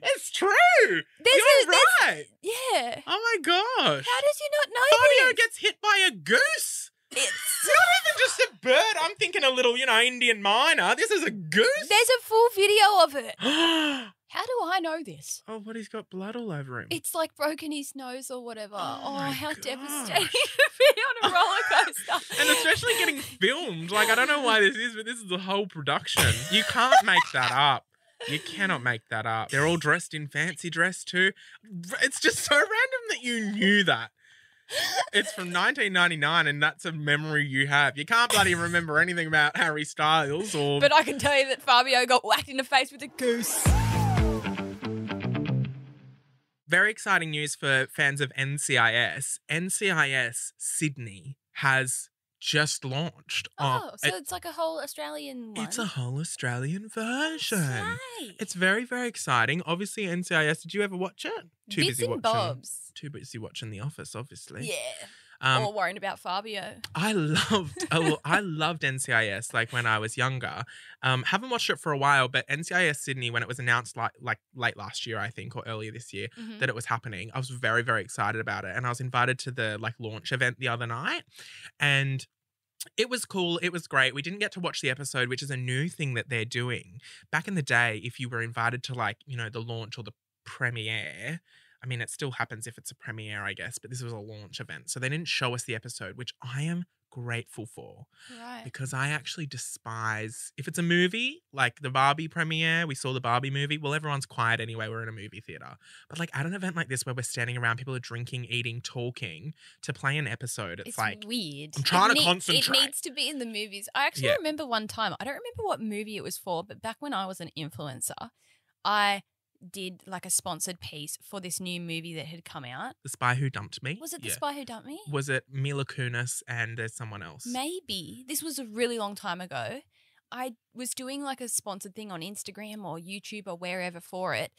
It's true. You're right. Yeah. Oh my gosh. How did you not know Fabio this? gets hit by a goose. It's... Not even just a bird. I'm thinking a little, Indian miner. This is a goose. There's a full video of it. Oh, How do I know this? but he's got blood all over him. It's like broken his nose or whatever. Oh Oh, my how gosh. devastating to be on a roller coaster. And especially getting filmed. Like, I don't know why this is, but this is the whole production. You can't make that up. You cannot make that up. They're all dressed in fancy dress too. It's just so random that you knew that. It's from 1999 and that's a memory you have. You can't bloody remember anything about Harry Styles or... But I can tell you that Fabio got whacked in the face with a goose. Very exciting news for fans of NCIS. NCIS Sydney has just launched. Oh, so it's like a whole Australian one. It's a whole Australian version. Slay. It's very, very exciting. Obviously, NCIS, did you ever watch it? Bits and bobs. Too busy watching The Office, obviously. Yeah. Or worrying about Fabio. I loved NCIS like when I was younger. Haven't watched it for a while, but NCIS Sydney, when it was announced like late last year, I think, or earlier this year, that it was happening, I was very, very excited about it. And I was invited to the launch event the other night. And it was cool. It was great. We didn't get to watch the episode, which is a new thing that they're doing. Back in the day, if you were invited to the launch or the premiere, I mean, it still happens if it's a premiere, I guess, but this was a launch event. So they didn't show us the episode, which I am grateful for. Right. Because I actually despise, if it's a movie, like the Barbie premiere, we saw the Barbie movie, well, everyone's quiet anyway, we're in a movie theatre. But at an event like this where we're standing around, people are drinking, eating, talking, to play an episode, it's weird. I'm trying to concentrate. It needs to be in the movies. I actually remember one time, I don't remember what movie it was for, but back when I was an influencer, I did a sponsored piece for this new movie that had come out. The Spy Who Dumped Me? Was it The Spy Who Dumped Me? Was it Mila Kunis and there's someone else? Maybe. This was a really long time ago. I was doing a sponsored thing on Instagram or YouTube or wherever for it,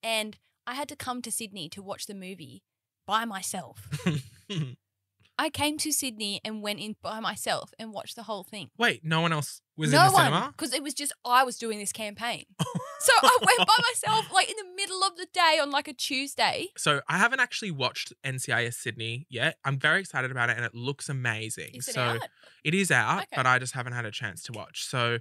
and I had to come to Sydney to watch the movie by myself. I came to Sydney and went in by myself and watched the whole thing. Wait, no one else was in the cinema? Because it was just I was doing this campaign. So I went by myself in the middle of the day on a Tuesday. So I haven't actually watched NCIS Sydney yet. I'm very excited about it and it looks amazing. Is it out? It is out, Okay. but I just haven't had a chance to watch. So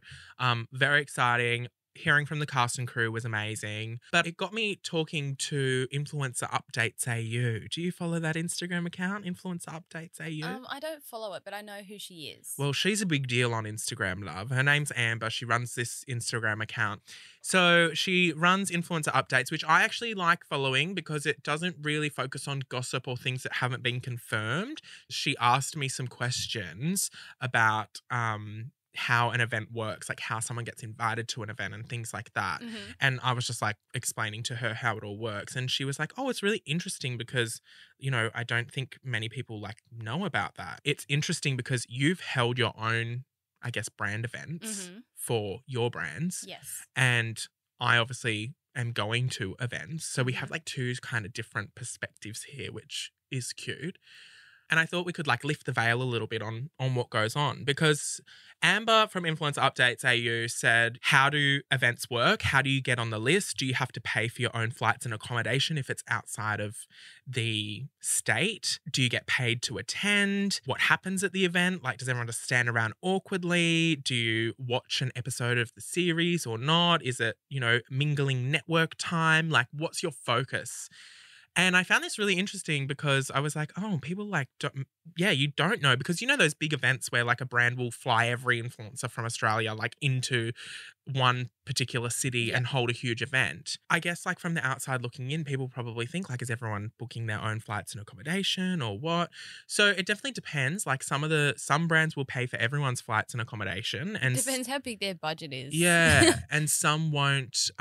very exciting. hearing from the cast and crew was amazing. But it got me talking to Influencer Updates AU. Do you follow that Instagram account, Influencer Updates AU? I don't follow it, but I know who she is. Well, she's a big deal on Instagram, love. Her name's Amber. She runs this Instagram account. So she runs Influencer Updates, which I actually like following because it doesn't really focus on gossip or things that haven't been confirmed. She asked me some questions about how an event works, like how someone gets invited to an event and things like that. Mm-hmm. And I was just like explaining to her how it all works. And she was like, oh, it's really interesting because, you know, I don't think many people like know about that. It's interesting because you've held your own, I guess, brand events for your brands. Yes. And I obviously am going to events. So we have like two kind of different perspectives here, which is cute. And I thought we could like lift the veil a little bit on what goes on, because Amber from Influencer Updates AU said, how do events work? How do you get on the list? Do you have to pay for your own flights and accommodation if it's outside of the state? Do you get paid to attend? What happens at the event? Like, does everyone just stand around awkwardly? Do you watch an episode of the series or not? Is it, you know, mingling network time? Like, what's your focus? And I found this really interesting because I was like, oh, people like, you don't know. Because you know those big events where like a brand will fly every influencer from Australia like into one particular city and hold a huge event. I guess like from the outside looking in, people probably think like, is everyone booking their own flights and accommodation or what? So it definitely depends. Like some brands will pay for everyone's flights and accommodation. And depends how big their budget is. Yeah. And some won't.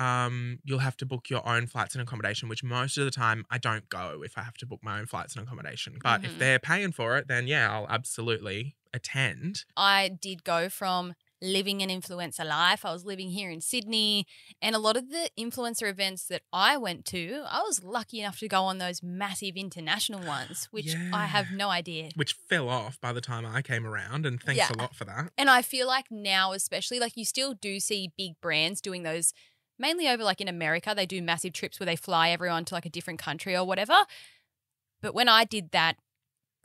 You'll have to book your own flights and accommodation, which most of the time I don't go if I have to book my own flights and accommodation. But if they're paying for it, then yeah, I'll absolutely attend. I did go from living an influencer life. I was living here in Sydney, and a lot of the influencer events that I went to, I was lucky enough to go on those massive international ones, which I have no idea. Which fell off by the time I came around, and thanks a lot for that. And I feel like now especially, like you still do see big brands doing those, mainly over like in America, they do massive trips where they fly everyone to like a different country or whatever. But when I did that,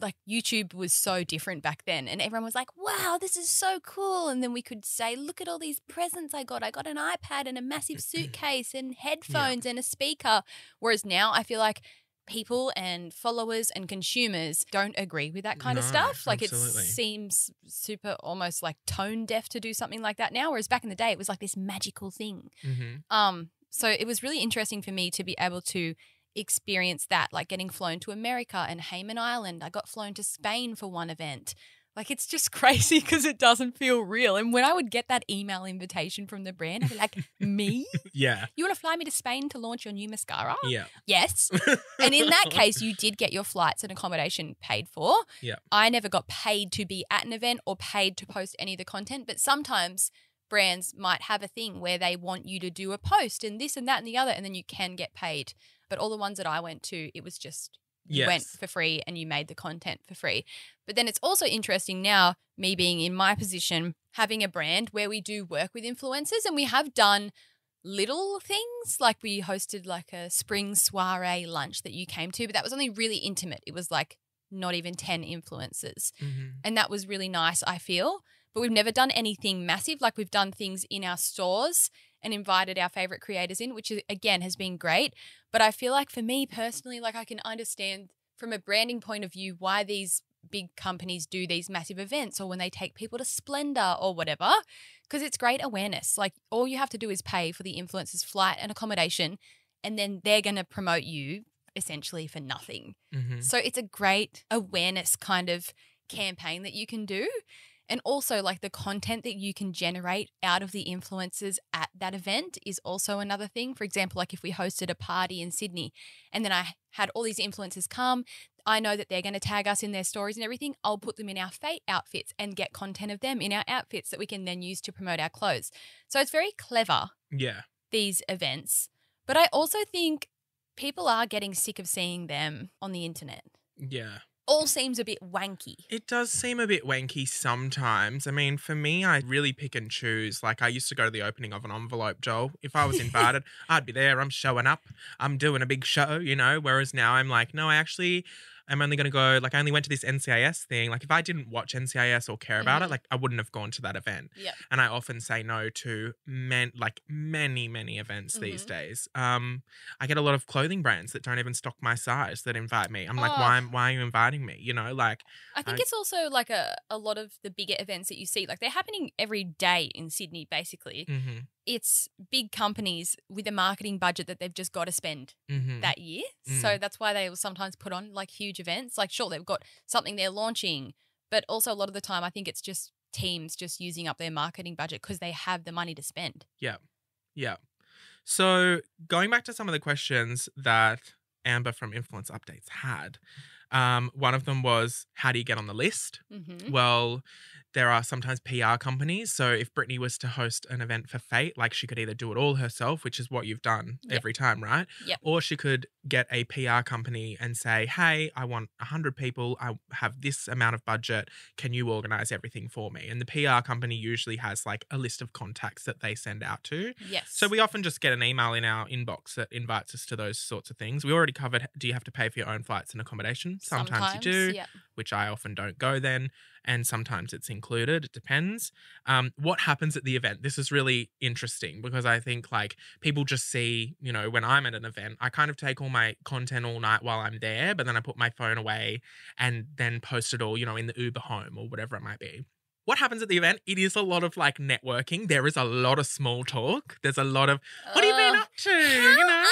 like YouTube was so different back then, and everyone was like, wow, this is so cool. And then we could say, look at all these presents I got an iPad and a massive suitcase and headphones and a speaker. Whereas now I feel like people and followers and consumers don't agree with that kind of stuff. Like absolutely. It seems super almost like tone deaf to do something like that now, whereas back in the day it was like this magical thing. So it was really interesting for me to be able to experience that, like getting flown to America and Hayman Island. I got flown to Spain for one event. Like, it's just crazy because it doesn't feel real. And when I would get that email invitation from the brand, I'd be like, me? Yeah. You want to fly me to Spain to launch your new mascara? Yeah. Yes. And in that case, you did get your flights and accommodation paid for. Yeah. I never got paid to be at an event or paid to post any of the content, but sometimes brands might have a thing where they want you to do a post and this and that and the other, and then you can get paid. But all the ones that I went to, it was just you went for free and you made the content for free. But then it's also interesting now, me being in my position, having a brand where we do work with influencers, and we have done little things. Like we hosted like a spring soiree lunch that you came to, but that was only really intimate. It was like not even 10 influencers. And that was really nice, I feel. But we've never done anything massive. Like we've done things in our stores and invited our favorite creators in, which again has been great. But I feel like for me personally, like I can understand from a branding point of view why these big companies do these massive events, or when they take people to Splendor or whatever, because it's great awareness. Like all you have to do is pay for the influencer's flight and accommodation, and then they're going to promote you essentially for nothing. So it's a great awareness kind of campaign that you can do. And also like the content that you can generate out of the influencers at that event is also another thing. For example, like if we hosted a party in Sydney and then I had all these influencers come, I know that they're going to tag us in their stories and everything. I'll put them in our Fate outfits and get content of them in our outfits that we can then use to promote our clothes. So it's very clever, these events. But I also think people are getting sick of seeing them on the internet. Yeah. All seems a bit wanky. It does seem a bit wanky sometimes. I mean, for me, I really pick and choose. Like, I used to go to the opening of an envelope, Joel. If I was invited, I'd be there. I'm showing up. I'm doing a big show, you know, whereas now I'm like, no, I'm only going to go, like I only went to this NCIS thing. Like if I didn't watch NCIS or care about it, like I wouldn't have gone to that event. Yep. And I often say no to many events these days. I get a lot of clothing brands that don't even stock my size that invite me. I'm like, why are you inviting me? You know, like. I think it's also like a lot of the bigger events that you see, like they're happening every day in Sydney, basically. Mm-hmm. It's big companies with a marketing budget that they've just got to spend that year. So that's why they will sometimes put on like huge events. Like sure, they've got something they're launching, but also a lot of the time I think it's just teams just using up their marketing budget because they have the money to spend. Yeah. Yeah. So going back to some of the questions that Amber from Influence Updates had, one of them was, how do you get on the list? Mm-hmm. Well, there are sometimes PR companies. So if Brittney was to host an event for Fate, like she could either do it all herself, which is what you've done every time, right? Yep. Or she could get a PR company and say, hey, I want 100 people. I have this amount of budget. Can you organize everything for me? And the PR company usually has like a list of contacts that they send out to. Yes. So we often just get an email in our inbox that invites us to those sorts of things. We already covered, do you have to pay for your own flights and accommodation? Sometimes you do, which I often don't go then. And sometimes it's included. It depends. What happens at the event? This is really interesting because I think like people just see, you know, when I'm at an event, I kind of take all my content all night while I'm there, but then I put my phone away and then post it all, you know, in the Uber home or whatever it might be. What happens at the event? It is a lot of like networking. There is a lot of small talk. There's a lot of, what have you been up to? You know?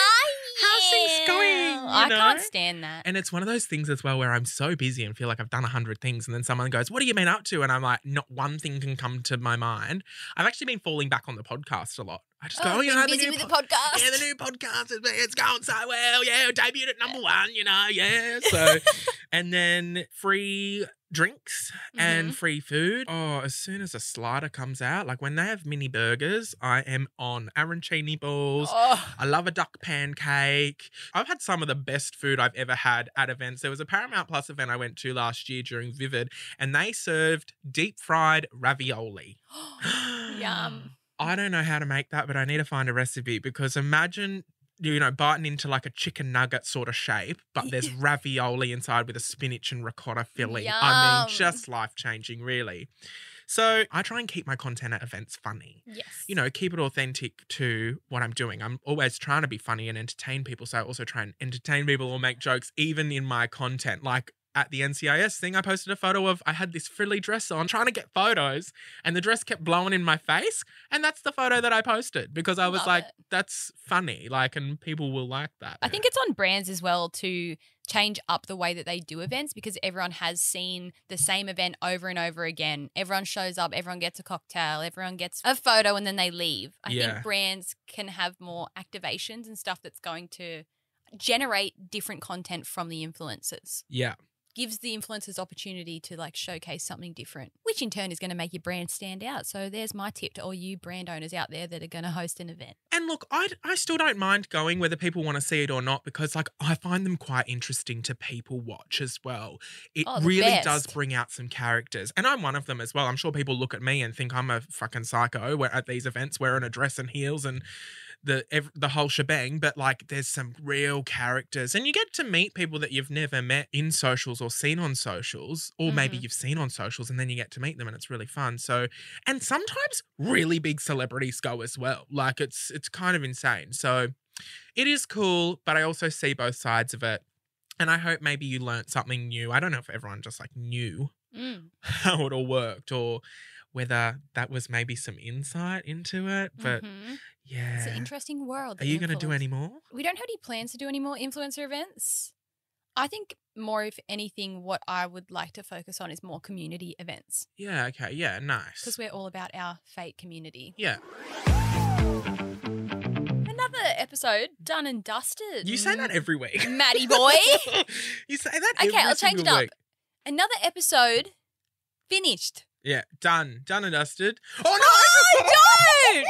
How's things going? I can't stand that. And it's one of those things as well where I'm so busy and feel like I've done 100 things and then someone goes, what have you been up to? And I'm like, not one thing can come to my mind. I've actually been falling back on the podcast a lot. I just go, you know, busy with the podcast. Yeah, the new podcast, it's going so well. Yeah, debuted at #1, you know, yeah. So, and then free drinks and free food. Oh, as soon as a slider comes out, like when they have mini burgers, I am on arancini balls. Oh. I love a duck pancake. I've had some of the best food I've ever had at events. There was a Paramount Plus event I went to last year during Vivid, and they served deep fried ravioli. Yum. I don't know how to make that, but I need to find a recipe because imagine, you know, biting into like a chicken nugget sort of shape, but there's ravioli inside with a spinach and ricotta filling. Yum. I mean, just life-changing, really. So I try and keep my content at events funny. Yes. You know, keep it authentic to what I'm doing. I'm always trying to be funny and entertain people. So I also try and entertain people or make jokes even in my content. Like at the NCIS thing, I posted a photo of, I had this frilly dress on trying to get photos and the dress kept blowing in my face. And that's the photo that I posted because I was like, that's funny. Like, and people will like that. I think it's on brands as well to change up the way that they do events because everyone has seen the same event over and over again. Everyone shows up, everyone gets a cocktail, everyone gets a photo and then they leave. I think brands can have more activations and stuff that's going to generate different content from the influencers. Yeah. Gives the influencers opportunity to like showcase something different, which in turn is going to make your brand stand out. So there's my tip to all you brand owners out there that are going to host an event. And look, I still don't mind going whether people want to see it or not because like I find them quite interesting to people watch as well. It really does bring out some characters. And I'm one of them as well. I'm sure people look at me and think I'm a fucking psycho at these events wearing a dress and heels and the whole shebang, but like there's some real characters and you get to meet people that you've never met in socials or seen on socials or maybe you've seen on socials and then you get to meet them and it's really fun. So, and sometimes really big celebrities go as well. Like it's kind of insane. So it is cool, but I also see both sides of it and I hope maybe you learnt something new. I don't know if everyone just like knew how it all worked or whether that was maybe some insight into it, but yeah. It's an interesting world. Are you going to do any more? We don't have any plans to do any more influencer events. I think more, if anything, what I would like to focus on is more community events. Yeah, okay, yeah, nice. Because we're all about our Fate community. Yeah. Another episode done and dusted. You say that every week. Matty boy. You say that every Okay, I'll change it up. week. Another episode finished. Yeah, done and dusted. Oh, no! Oh, don't!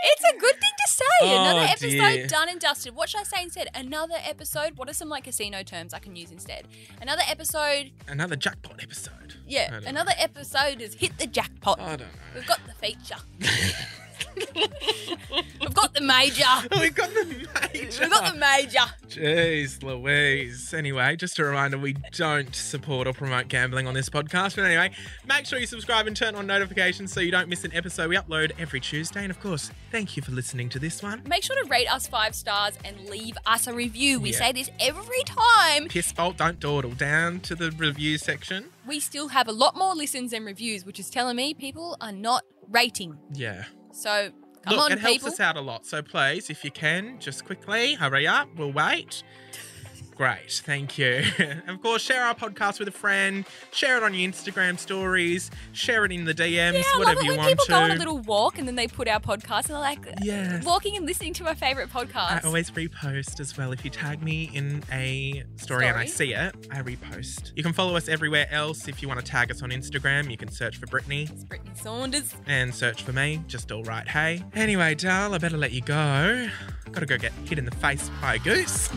It's a good thing to say. Another episode dear. done and dusted. What should I say instead? Another episode. What are some like casino terms I can use instead? Another episode. Another jackpot episode. Yeah, another episode is hit the jackpot. I don't know. We've got the feature. We've got the major. We've got the major. We've got the major. Jeez Louise. Anyway, just a reminder, we don't support or promote gambling on this podcast. But anyway, make sure you subscribe and turn on notifications so you don't miss an episode. We upload every Tuesday. And of course, thank you for listening to this one. Make sure to rate us 5 stars and leave us a review. We say this every time. Piss bolt, don't dawdle. Down to the review section. We still have a lot more listens than reviews, which is telling me people are not rating. Yeah. So, come Look, on, it helps people. us out a lot. So please, if you can, just quickly, hurry up. We'll wait. Great. Thank you. And of course, share our podcast with a friend. Share it on your Instagram stories. Share it in the DMs, Yeah, I whatever love it you when want people to. go on a little walk and then they put our podcast and they're like, Yes. walking and listening to my favourite podcast. I always repost as well. If you tag me in a story and I see it, I repost. You can follow us everywhere else. If you want to tag us on Instagram, you can search for Brittney. It's Brittney Saunders. And search for me, just all right, hey. Anyway, Dal, I better let you go. Gotta go get hit in the face by a goose.